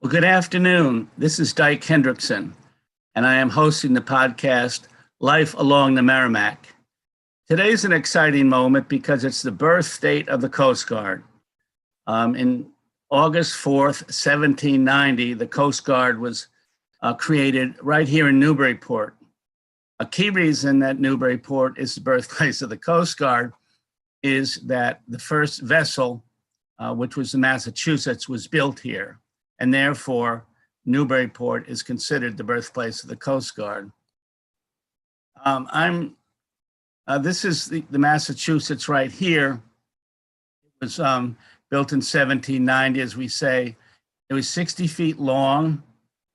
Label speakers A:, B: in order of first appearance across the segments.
A: Well, good afternoon. This is Dyke Hendrickson, and I am hosting the podcast Life Along the Merrimack. Today's an exciting moment because it's the birth date of the Coast Guard. In August 4th, 1790, the Coast Guard was created right here in Newburyport. A key reason that Newburyport is the birthplace of the Coast Guard is that the first vessel, which was the Massachusetts, was built here. And therefore, Newburyport is considered the birthplace of the Coast Guard. This is the Massachusetts right here. It was built in 1790, as we say. It was 60 feet long.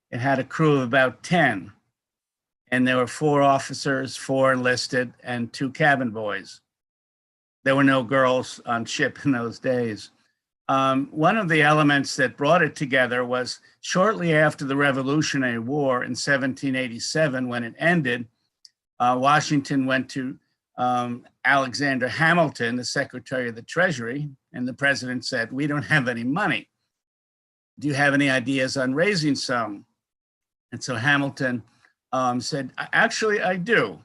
A: It had a crew of about 10. And there were 4 officers, 4 enlisted, and 2 cabin boys. There were no girls on ship in those days. One of the elements that brought it together was shortly after the Revolutionary War in 1787, when it ended, Washington went to Alexander Hamilton, the Secretary of the Treasury, and the president said, "We don't have any money. Do you have any ideas on raising some?" And so Hamilton said, "Actually, I do.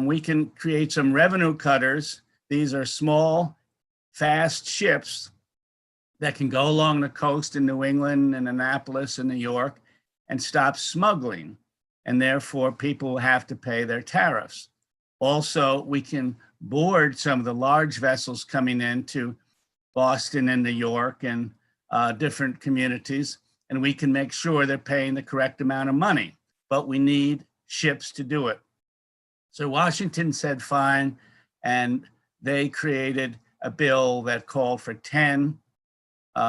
A: We can create some revenue cutters. These are small, fast ships that can go along the coast in New England and Annapolis and New York and stop smuggling. And therefore, people will have to pay their tariffs. Also, we can board some of the large vessels coming into Boston and New York and different communities, and we can make sure they're paying the correct amount of money. But we need ships to do it." So Washington said fine, and they created a bill that called for 10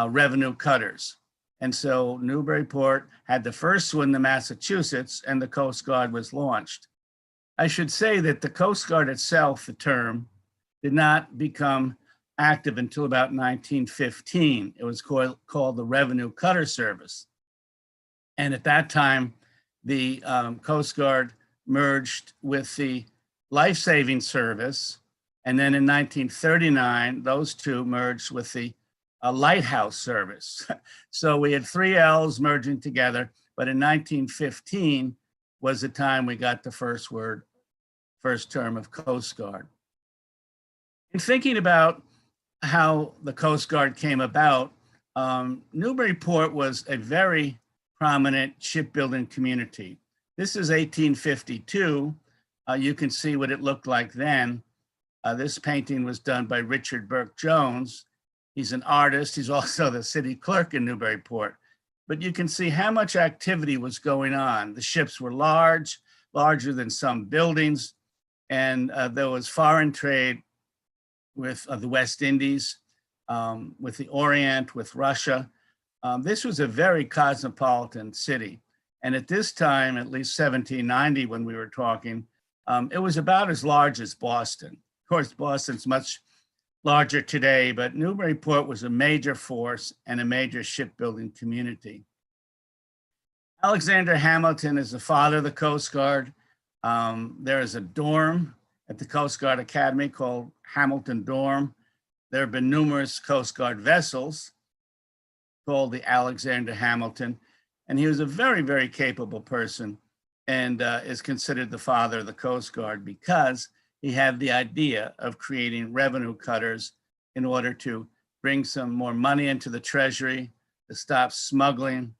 A: revenue cutters. And so Newburyport had the first one, the Massachusetts, and the Coast Guard was launched. I should say that the Coast Guard itself, the term, did not become active until about 1915. It was called the Revenue Cutter Service. And at that time, the Coast Guard merged with the Life-Saving Service. And then in 1939, those two merged with the Lighthouse Service. So we had 3 L's merging together, but in 1915 was the time we got the first term of Coast Guard. In thinking about how the Coast Guard came about, Newburyport was a very prominent shipbuilding community. This is 1852. You can see what it looked like then. This painting was done by Richard Burke Jones. He's an artist. He's also the city clerk in Newburyport. But you can see how much activity was going on. The ships were large, larger than some buildings, and there was foreign trade with the West Indies, with the Orient, with Russia. This was a very cosmopolitan city. And at this time, at least 1790 when we were talking, it was about as large as Boston. Of course, Boston's much larger today, but Newburyport was a major force and a major shipbuilding community. Alexander Hamilton is the father of the Coast Guard. There is a dorm at the Coast Guard Academy called Hamilton Dorm. There have been numerous Coast Guard vessels called the Alexander Hamilton, and he was a very, very capable person and is considered the father of the Coast Guard because he had the idea of creating revenue cutters in order to bring some more money into the treasury, to stop smuggling,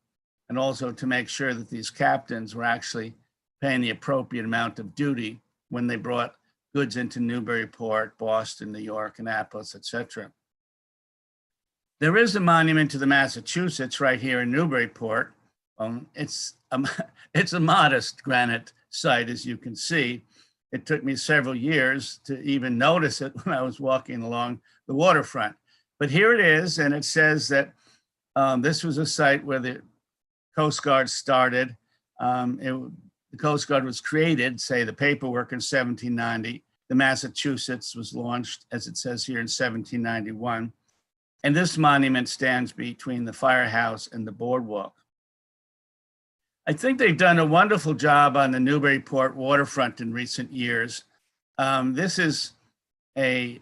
A: and also to make sure that these captains were actually paying the appropriate amount of duty when they brought goods into Newburyport, Boston, New York, Annapolis, etc. There is a monument to the Massachusetts right here in Newburyport. It's a modest granite site, as you can see. It took me several years to even notice it when I was walking along the waterfront. But here it is, and it says that this was a site where the Coast Guard started. The Coast Guard was created, say the paperwork in 1790. The Massachusetts was launched, as it says here, in 1791. And this monument stands between the firehouse and the boardwalk. I think they've done a wonderful job on the Newburyport waterfront in recent years. This is a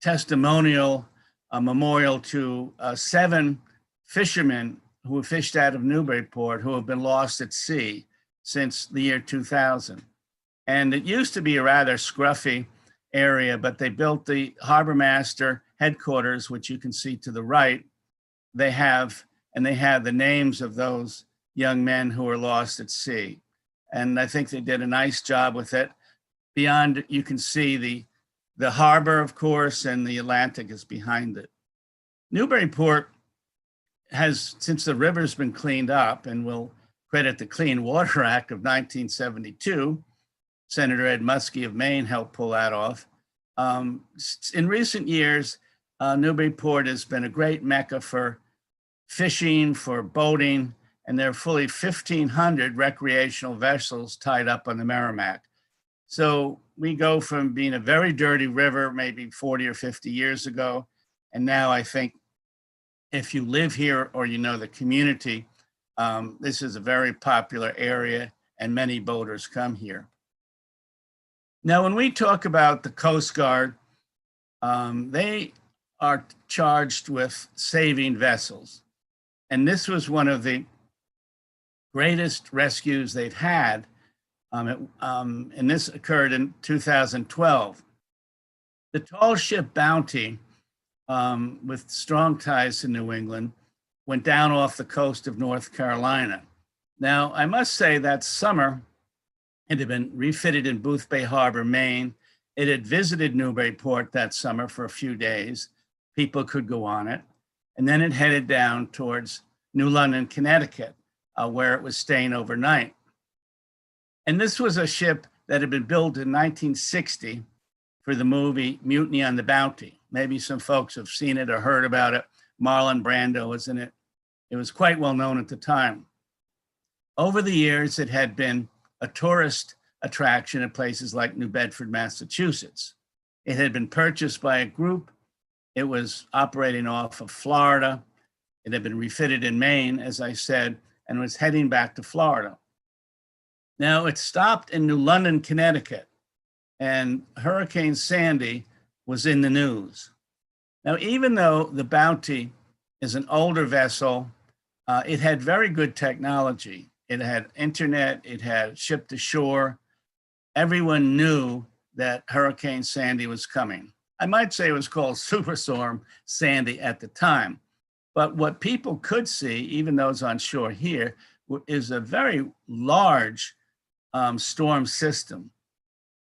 A: testimonial, a memorial to 7 fishermen who have fished out of Newburyport who have been lost at sea since the year 2000. And it used to be a rather scruffy area, but they built the harbor master headquarters, which you can see to the right. They have the names of those young men who were lost at sea. And I think they did a nice job with it. Beyond, you can see the harbor, of course, and the Atlantic is behind it. Newburyport has, since the river's been cleaned up, and we'll credit the Clean Water Act of 1972, Senator Ed Muskie of Maine helped pull that off. In recent years, Newburyport has been a great mecca for fishing, for boating, and there are fully 1,500 recreational vessels tied up on the Merrimack. So we go from being a very dirty river maybe 40 or 50 years ago, and now I think if you live here or you know the community, this is a very popular area and many boaters come here. Now, when we talk about the Coast Guard, they are charged with saving vessels. And this was one of the greatest rescues they've had. And this occurred in 2012. The tall ship Bounty, with strong ties to New England, went down off the coast of North Carolina. Now, I must say that summer, it had been refitted in Boothbay Harbor, Maine. It had visited Newburyport that summer for a few days. People could go on it. And then it headed down towards New London, Connecticut, where it was staying overnight. And this was a ship that had been built in 1960 for the movie Mutiny on the Bounty. Maybe some folks have seen it or heard about it. Marlon Brando was in it. It was quite well known at the time. Over the years, it had been a tourist attraction at places like New Bedford, Massachusetts. It had been purchased by a group. It was operating off of Florida. It had been refitted in Maine, as I said, and was heading back to Florida. Now, it stopped in New London, Connecticut, and Hurricane Sandy was in the news. Now, even though the Bounty is an older vessel, it had very good technology. It had internet, it had ship to shore. Everyone knew that Hurricane Sandy was coming. I might say it was called Superstorm Sandy at the time. But what people could see, even those on shore here, is a very large storm system.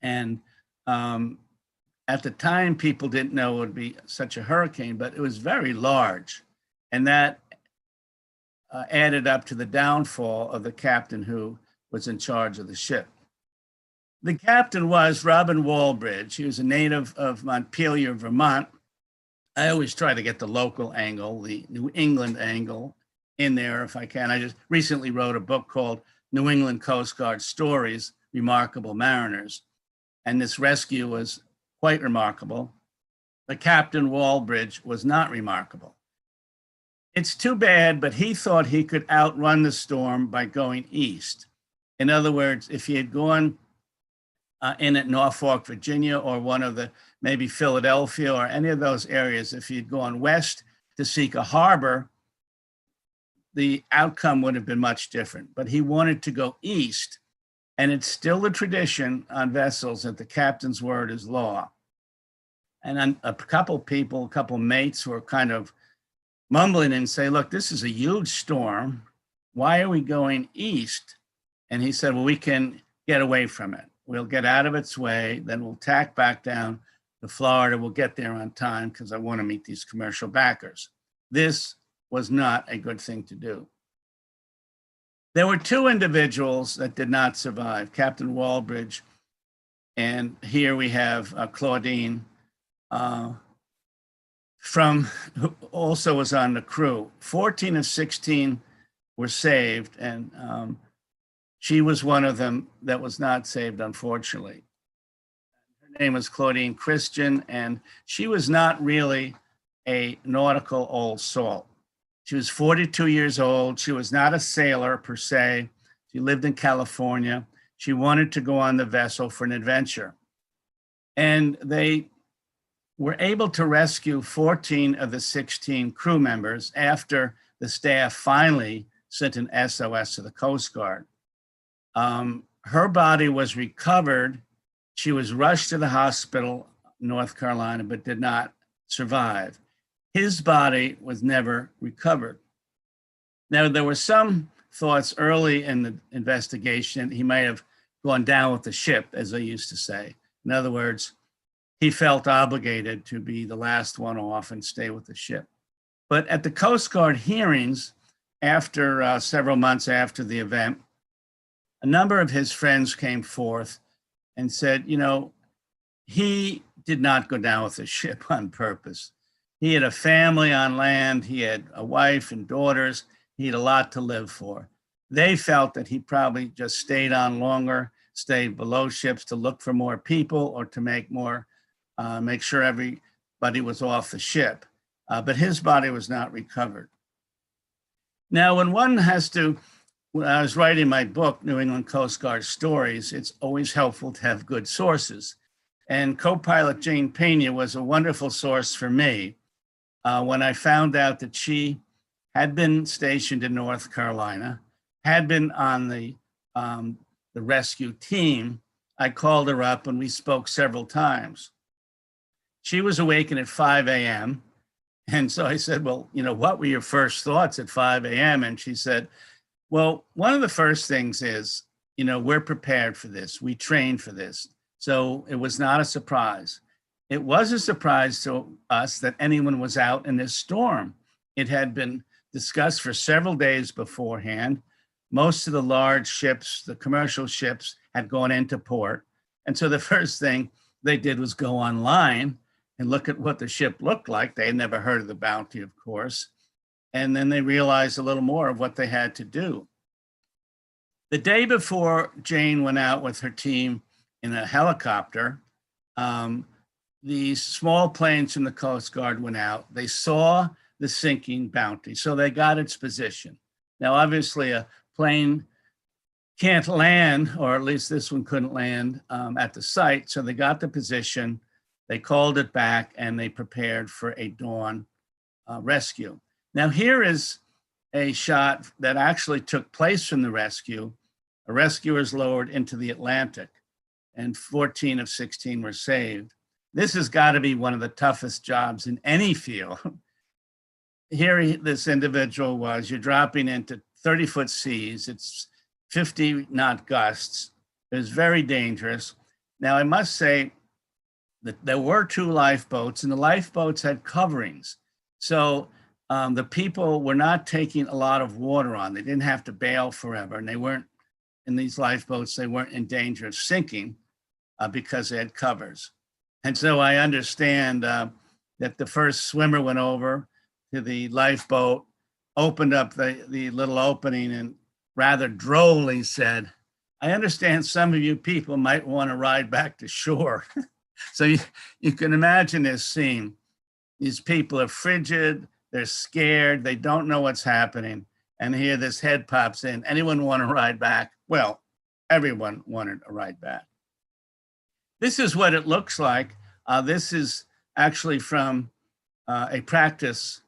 A: And at the time, people didn't know it would be such a hurricane, but it was very large. And that added up to the downfall of the captain who was in charge of the ship. The captain was Robin Walbridge. He was a native of Montpelier, Vermont. I always try to get the local angle, the New England angle in there if I can. I just recently wrote a book called New England Coast Guard Stories, Remarkable Mariners. And this rescue was quite remarkable. But Captain Walbridge was not remarkable. It's too bad, but he thought he could outrun the storm by going east. In other words, if he had gone in at Norfolk, Virginia, or one of the, maybe Philadelphia or any of those areas, if he had gone west to seek a harbor, the outcome would have been much different. But he wanted to go east, and it's still the tradition on vessels that the captain's word is law. And a couple people, a couple mates were kind of mumbling and say, look, this is a huge storm. Why are we going east? And he said, well, we can get away from it. We'll get out of its way, then we'll tack back down to Florida. We'll get there on time because I want to meet these commercial backers. This was not a good thing to do. There were two individuals that did not survive, Captain Walbridge, and here we have Claudine, who also was on the crew. 14 of 16 were saved, and she was one of them that was not saved, unfortunately. Her name was Claudine Christensen, and she was not really a nautical old salt. She was 42 years old. She was not a sailor per se. She lived in California. She wanted to go on the vessel for an adventure. And they were able to rescue 14 of the 16 crew members after the staff finally sent an SOS to the Coast Guard. Her body was recovered. She was rushed to the hospital, North Carolina, but did not survive. His body was never recovered. Now, there were some thoughts early in the investigation he may have gone down with the ship, as they used to say. In other words, he felt obligated to be the last one off and stay with the ship. But at the Coast Guard hearings, after several months after the event, a number of his friends came forth and said, you know, he did not go down with the ship on purpose. He had a family on land. He had a wife and daughters. He had a lot to live for. They felt that he probably just stayed on longer, stayed below ships to look for more people or to make sure everybody was off the ship. But his body was not recovered. Now, when I was writing my book, New England Coast Guard Stories, it's always helpful to have good sources. And co-pilot Jane Pena was a wonderful source for me. When I found out that she had been stationed in North Carolina, had been on the rescue team, I called her up and we spoke several times. She was awakened at 5 a.m. And so I said, well, you know, what were your first thoughts at 5 a.m.? And she said, well, one of the first things is, you know, we're prepared for this. We trained for this. So it was not a surprise. It was a surprise to us that anyone was out in this storm. It had been discussed for several days beforehand. Most of the large ships, the commercial ships, had gone into port. And so the first thing they did was go online and look at what the ship looked like. They had never heard of the Bounty, of course. And then they realized a little more of what they had to do. The day before Jane went out with her team in a helicopter, the small planes from the Coast Guard went out. They saw the sinking Bounty, so they got its position. Now, obviously, a plane can't land, or at least this one couldn't land at the site, so they got the position, they called it back, and they prepared for a dawn rescue. Now, here is a shot that actually took place from the rescue. A rescuer is lowered into the Atlantic, and 14 of 16 were saved. This has got to be one of the toughest jobs in any field. Here, this individual was, you're dropping into 30-foot seas. It's 50 knot gusts. It was very dangerous. Now, I must say that there were 2 lifeboats, and the lifeboats had coverings. So the people were not taking a lot of water on. They didn't have to bail forever, and they weren't, in these lifeboats, they weren't in danger of sinking because they had covers. And so I understand that the first swimmer went over to the lifeboat, opened up the little opening, and rather drolly said, I understand some of you people might want to ride back to shore. So you can imagine this scene. These people are frigid, they're scared, they don't know what's happening. And here this head pops in. Anyone want to ride back? Well, everyone wanted a ride back. This is what it looks like. This is actually from a practice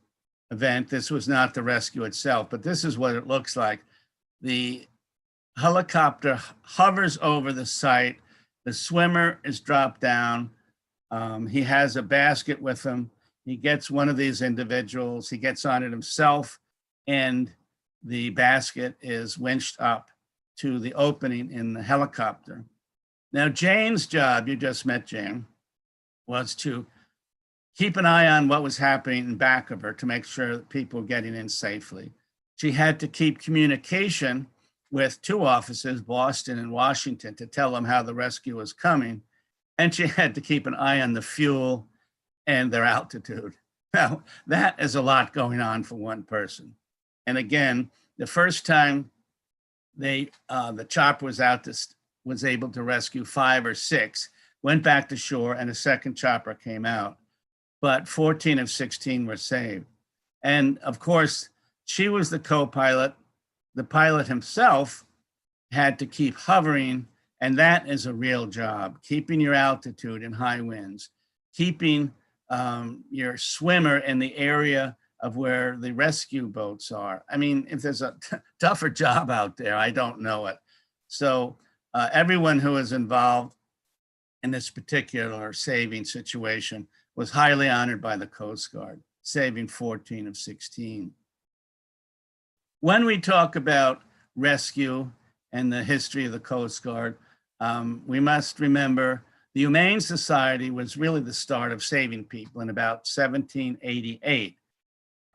A: event. This was not the rescue itself, but this is what it looks like. The helicopter hovers over the site. The swimmer is dropped down. He has a basket with him. He gets one of these individuals. He gets on it himself, and the basket is winched up to the opening in the helicopter. Now, Jane's job, you just met Jane, was to keep an eye on what was happening in back of her to make sure that people were getting in safely. She had to keep communication with 2 offices, Boston and Washington, to tell them how the rescue was coming. And she had to keep an eye on the fuel and their altitude. Now, that is a lot going on for one person. And again, the first time the chopper was able to rescue 5 or 6, went back to shore, and a second chopper came out. But 14 of 16 were saved. And of course, she was the co-pilot. The pilot himself had to keep hovering, and that is a real job, keeping your altitude in high winds, keeping your swimmer in the area of where the rescue boats are. I mean, if there's a tougher job out there, I don't know it. So everyone who was involved in this particular saving situation was highly honored by the Coast Guard, saving 14 of 16. When we talk about rescue and the history of the Coast Guard, we must remember the Humane Society was really the start of saving people in about 1788.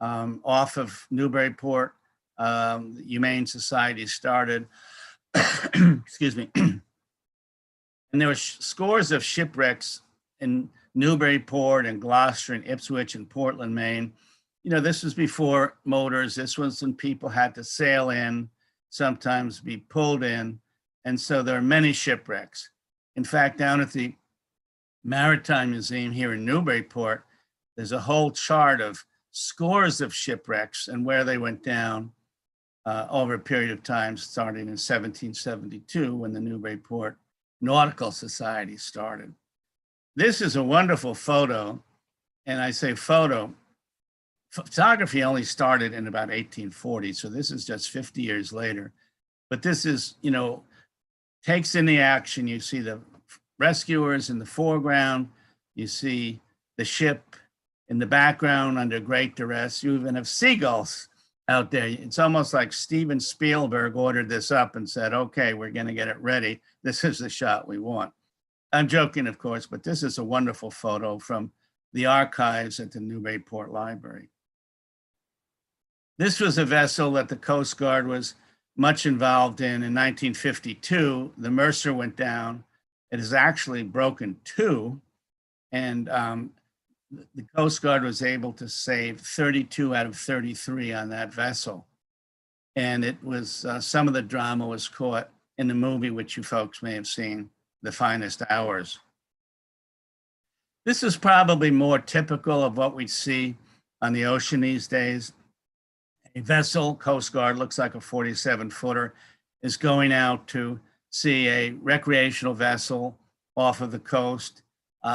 A: Off of Newburyport, the Humane Society started, excuse me, and there were scores of shipwrecks in Newburyport and Gloucester and Ipswich and Portland, Maine. You know, this was before motors. This was when people had to sail in, sometimes be pulled in. And so there are many shipwrecks. In fact, down at the Maritime Museum here in Newburyport, there's a whole chart of scores of shipwrecks and where they went down over a period of time, starting in 1772 when the Newburyport Nautical Society started. This is a wonderful photo, and I say photo. Photography only started in about 1840, so this is just 50 years later. But this is, you know, takes in the action. You see the rescuers in the foreground. You see the ship in the background under great duress. You even have seagulls out there. It's almost like Steven Spielberg ordered this up and said, okay, we're going to get it ready. This is the shot we want. I'm joking, of course, but this is a wonderful photo from the archives at the Newburyport Library. This was a vessel that the Coast Guard was much involved in. In 1952, the Mercer went down. It is actually broken two, and the Coast Guard was able to save 32 out of 33 on that vessel. And it was, some of the drama was caught in the movie, which you folks may have seen, The Finest Hours. This is probably more typical of what we see on the ocean these days. A vessel, Coast Guard, looks like a 47-footer, is going out to see a recreational vessel off of the coast.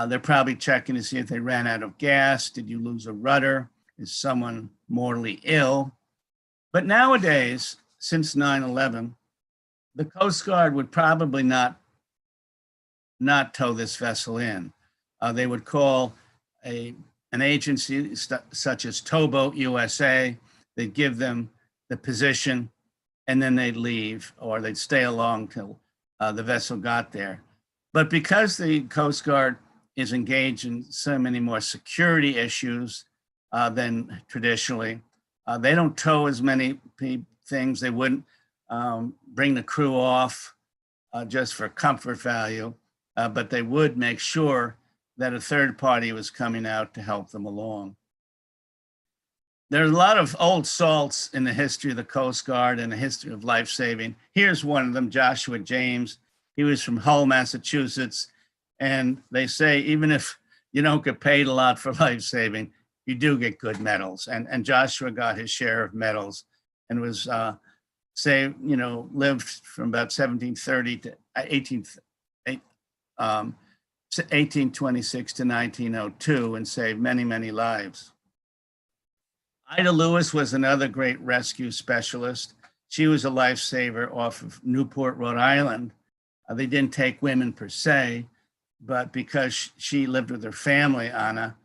A: They're probably checking to see if they ran out of gas. Did you lose a rudder? Is someone mortally ill? But nowadays, since 9/11, the Coast Guard would probably not tow this vessel in. They would call an agency such as Towboat USA. They'd give them the position, and then they'd leave, or they'd stay along till the vessel got there. But because the Coast Guard is engaged in so many more security issues than traditionally, they don't tow as many things. They wouldn't bring the crew off just for comfort value, but they would make sure that a third party was coming out to help them along. There's a lot of old salts in the history of the Coast Guard and the history of life saving. Here's one of them, Joshua James. He was from Hull, Massachusetts. And they say, even if you don't get paid a lot for life saving, you do get good medals. And Joshua got his share of medals and was saved, you know, lived from about 1730 to 1826 to 1902 and saved many, many lives. Ida Lewis was another great rescue specialist. She was a lifesaver off of Newport, Rhode Island. They didn't take women per se, but because she lived with her family on a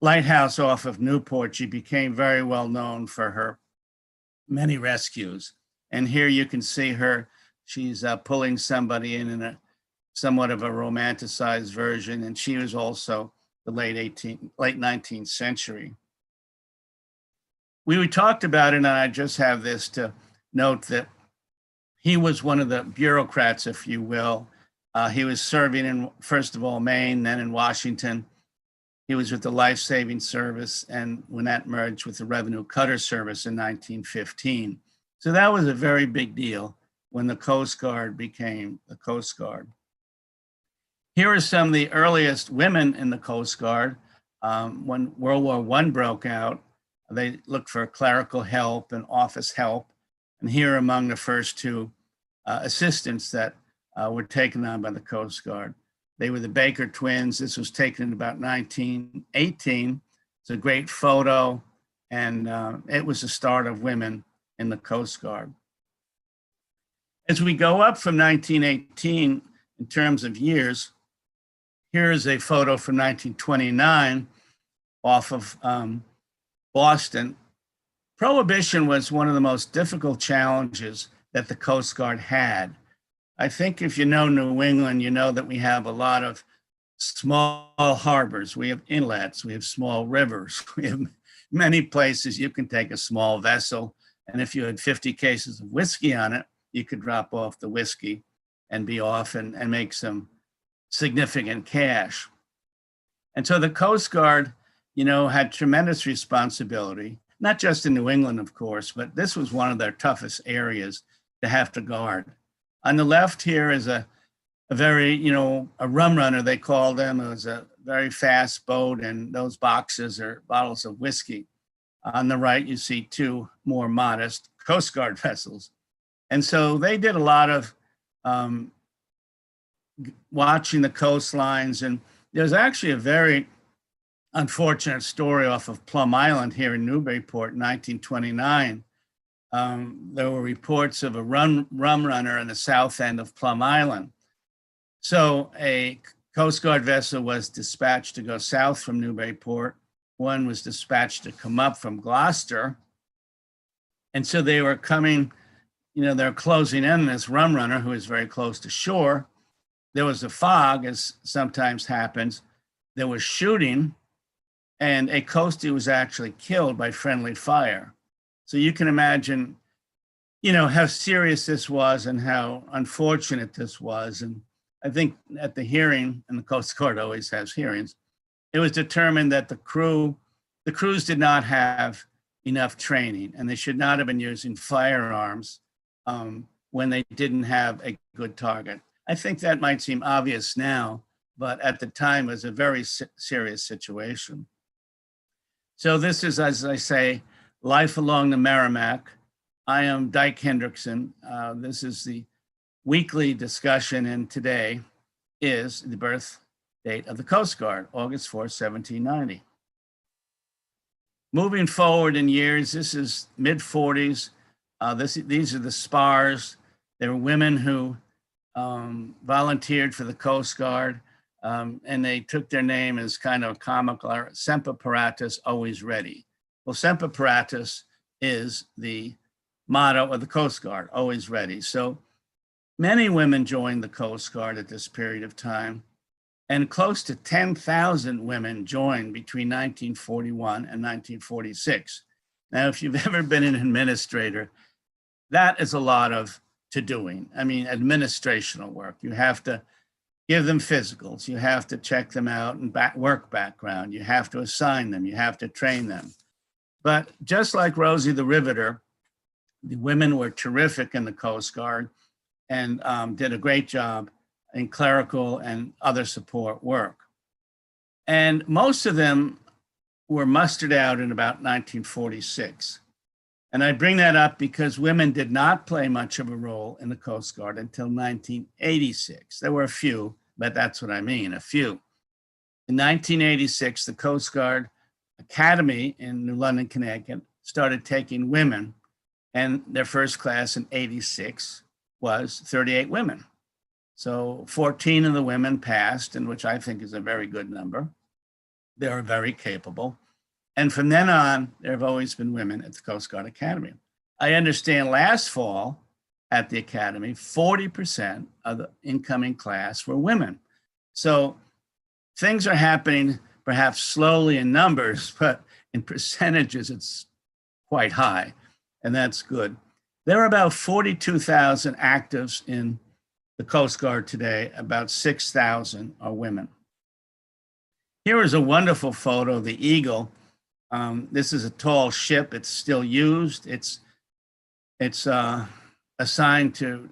A: lighthouse off of Newport, she became very well known for her many rescues. And here you can see her. She's pulling somebody in a somewhat of a romanticized version, and she was also the late 19th century. We talked about it, and I just have this to note that he was one of the bureaucrats, if you will. He was serving in, first of all, Maine, then in Washington. He was with the Life Saving Service, and when that merged with the Revenue Cutter Service in 1915. So that was a very big deal when the Coast Guard became the Coast Guard. Here are some of the earliest women in the Coast Guard. When World War I broke out, they looked for clerical help and office help. And here are among the first two assistants that were taken on by the Coast Guard. They were the Baker twins. This was taken in about 1918. It's a great photo. And it was the start of women in the Coast Guard. As we go up from 1918 in terms of years, here is a photo from 1929 off of Boston. Prohibition was one of the most difficult challenges that the Coast Guard had. I think if you know New England, you know that we have a lot of small harbors, we have inlets, we have small rivers, we have many places you can take a small vessel, and if you had 50 cases of whiskey on it, you could drop off the whiskey and be off and make some significant cash. And so the Coast Guard, had tremendous responsibility, not just in New England, of course, but this was one of their toughest areas to have to guard. On the left here is a very, a rum runner, they call them. It was a very fast boat, and those boxes are bottles of whiskey. On the right, you see two more modest Coast Guard vessels. And so they did a lot of watching the coastlines. And there's actually a very unfortunate story off of Plum Island here in Newburyport in 1929. There were reports of a rum runner in the south end of Plum Island. So a Coast Guard vessel was dispatched to go south from Newburyport. One was dispatched to come up from Gloucester. And so they were coming, they're closing in this rum runner who is very close to shore. There was a fog, as sometimes happens. There was shooting, and a coastie was actually killed by friendly fire. So you can imagine, how serious this was and how unfortunate this was. And I think at the hearing, and the Coast Guard always has hearings, it was determined that the crews did not have enough training, and they should not have been using firearms when they didn't have a good target. I think that might seem obvious now, but at the time it was a very serious situation. So this is, as I say, Life Along the Merrimack. I am Dyke Hendrickson. This is the weekly discussion, and today is the birth date of the Coast Guard, August 4th, 1790. Moving forward in years, this is mid-40s. These are the spars. There were women who volunteered for the Coast Guard, and they took their name as kind of comical, Semper Paratus, always ready. Well, Semper Paratus is the motto of the Coast Guard, always ready. So many women joined the Coast Guard at this period of time, and close to 10,000 women joined between 1941 and 1946. Now, if you've ever been an administrator, that is a lot of to-doing. I mean, administrational work. You have to give them physicals. You have to check them out and work background. You have to assign them. You have to train them. But just like Rosie the Riveter, the women were terrific in the Coast Guard and did a great job in clerical and other support work. And most of them were mustered out in about 1946. And I bring that up because women did not play much of a role in the Coast Guard until 1986. There were a few, but that's what I mean, a few. In 1986, the Coast Guard Academy in New London, Connecticut, started taking women, and their first class in 86 was 38 women. So 14 of the women passed, and which I think is a very good number. They are very capable. And from then on, there have always been women at the Coast Guard Academy. I understand last fall at the Academy, 40% of the incoming class were women. So things are happening perhaps slowly in numbers, but in percentages, it's quite high, and that's good. There are about 42,000 actives in the Coast Guard today. About 6,000 are women. Here is a wonderful photo of the Eagle. This is a tall ship. It's still used. It's assigned to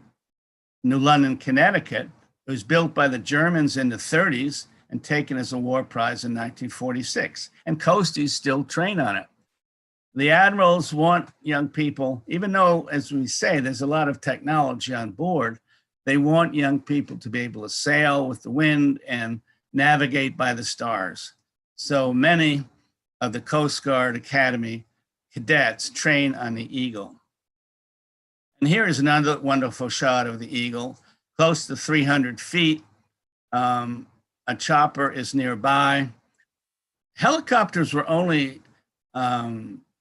A: New London, Connecticut. It was built by the Germans in the 30s and taken as a war prize in 1946. And coasties still train on it. The admirals want young people, even though, as we say, there's a lot of technology on board, they want young people to be able to sail with the wind and navigate by the stars. So many of the Coast Guard Academy cadets train on the Eagle. And here is another wonderful shot of the Eagle, close to 300 feet. A chopper is nearby. Helicopters were only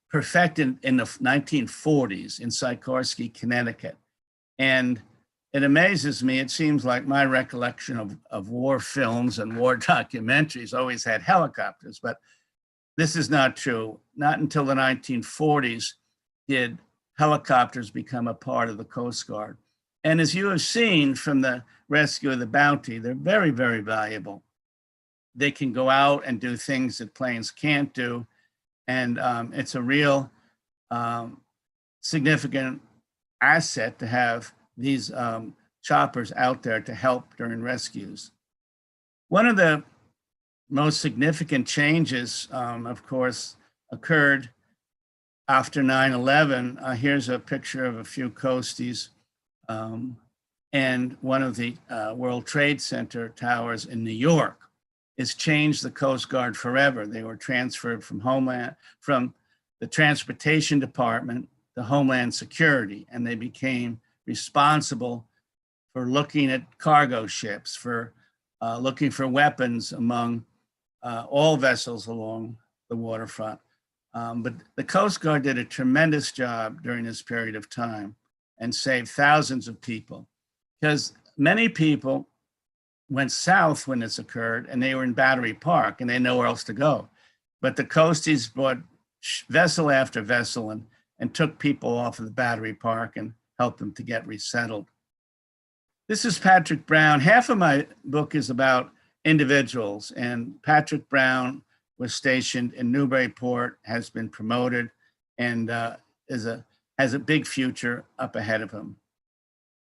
A: perfected in the 1940s in Sikorsky, Connecticut. And it amazes me, it seems like my recollection of war films and war documentaries always had helicopters, but this is not true. Not until the 1940s did helicopters become a part of the Coast Guard. And as you have seen from the rescue of the Bounty, they're very, very valuable. They can go out and do things that planes can't do. And it's a real significant asset to have these choppers out there to help during rescues. One of the most significant changes, of course, occurred after 9/11. Here's a picture of a few coasties and one of the World Trade Center towers in New York. It's changed the Coast Guard forever. They were transferred from the Transportation Department to Homeland Security, and they became responsible for looking at cargo ships, for looking for weapons among all vessels along the waterfront. But the Coast Guard did a tremendous job during this period of time and saved thousands of people, because many people went south when this occurred and they were in Battery Park and they had nowhere else to go. But the coasties brought vessel after vessel and took people off of the Battery Park and helped them to get resettled. This is Patrick Brown. Half of my book is about individuals, and Patrick Brown was stationed in Newburyport, has been promoted, and has a big future up ahead of him.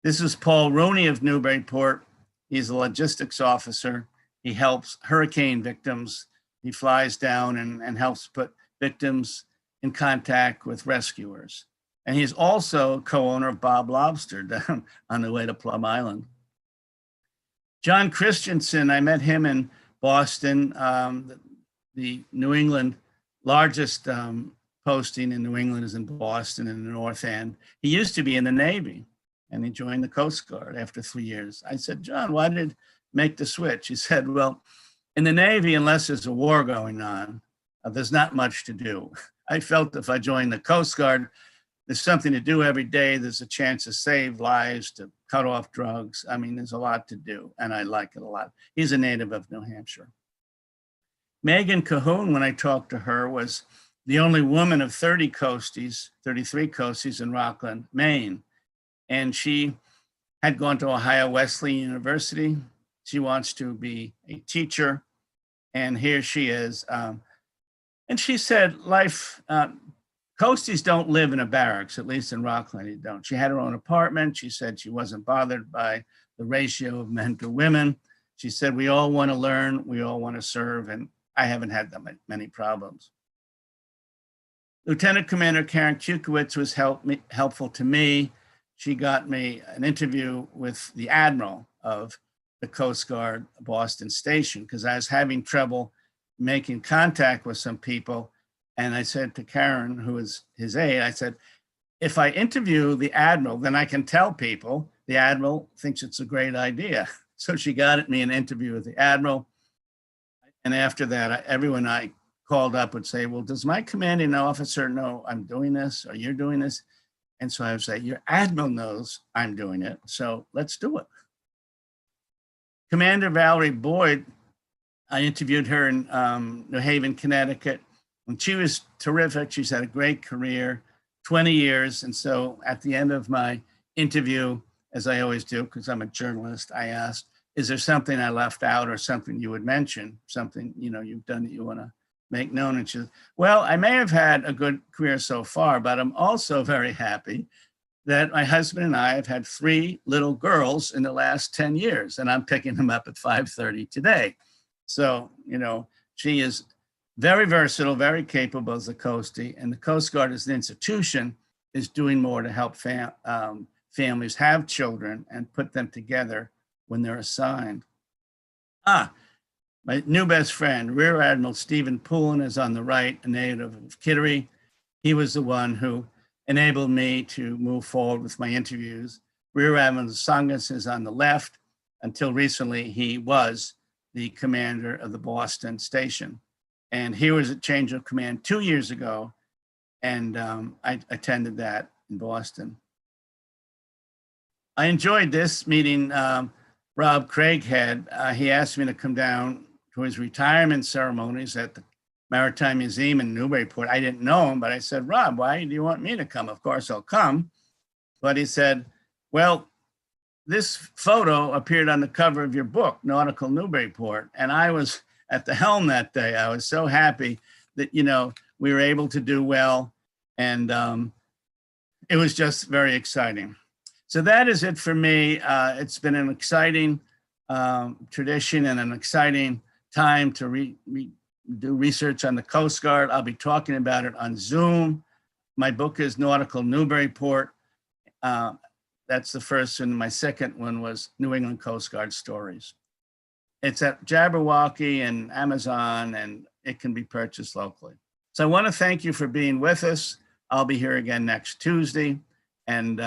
A: This is Paul Rooney of Newburyport. He's a logistics officer. He helps hurricane victims. He flies down and helps put victims in contact with rescuers. And he's also co-owner of Bob Lobster down on the way to Plum Island. John Christensen, I met him in Boston, the New England, largest posting in New England is in Boston in the North End. He used to be in the Navy, and he joined the Coast Guard after 3 years. I said, John, why did you make the switch? He said, well, in the Navy, unless there's a war going on, there's not much to do. I felt if I joined the Coast Guard, there's something to do every day. There's a chance to save lives, to cut off drugs. I mean, there's a lot to do, and I like it a lot. He's a native of New Hampshire. Megan Cahoon, when I talked to her, was the only woman of 33 coasties in Rockland, Maine. And she had gone to Ohio Wesleyan University. She wants to be a teacher. And here she is. And she said, coasties don't live in a barracks, at least in Rockland, they don't. She had her own apartment. She said she wasn't bothered by the ratio of men to women. She said, we all want to learn, we all want to serve, and I haven't had that many problems. Lieutenant Commander Karen Kutkiewicz was helpful to me. She got me an interview with the Admiral of the Coast Guard Boston Station, because I was having trouble making contact with some people. And I said to Karen, who was his aide, I said, if I interview the Admiral, then I can tell people the Admiral thinks it's a great idea. So she got me an interview with the Admiral. And after that, everyone I called up would say, well, does my commanding officer know I'm doing this or you're doing this? And so I would say, your Admiral knows I'm doing it, so let's do it. Commander Valerie Boyd, I interviewed her in New Haven, Connecticut, and she was terrific. She's had a great career, 20 years. And so at the end of my interview, as I always do, because I'm a journalist, I asked, is there something I left out or something you would mention, something you've done that you want to make known? And she said, well, I may have had a good career so far, but I'm also very happy that my husband and I have had 3 little girls in the last 10 years, and I'm picking them up at 5:30 today. So, she is very versatile, very capable as a coastie, and the Coast Guard as an institution is doing more to help families have children and put them together when they're assigned. My new best friend, Rear Admiral Stephen Poulin, is on the right, a native of Kittery. he was the one who enabled me to move forward with my interviews. Rear Admiral Sungus is on the left. Until recently, he was the commander of the Boston station. And here was a change of command 2 years ago, and I attended that in Boston. I enjoyed this meeting Rob Craighead. He asked me to come down to his retirement ceremonies at the Maritime Museum in Newburyport. I didn't know him, but I said, Rob, why do you want me to come? Of course, I'll come. But he said, well, this photo appeared on the cover of your book, Nautical Newburyport. And I was at the helm that day. I was so happy that, you know, we were able to do well. And it was just very exciting. So that is it for me. It's been an exciting tradition and an exciting time to do research on the Coast Guard. I'll be talking about it on Zoom. My book is Nautical Newburyport. That's the first one. My second one was New England Coast Guard Stories. It's at Jabberwocky and Amazon, and it can be purchased locally. So I want to thank you for being with us. I'll be here again next Tuesday, and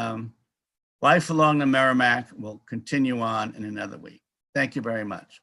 A: Life Along the Merrimack will continue on in another week. Thank you very much.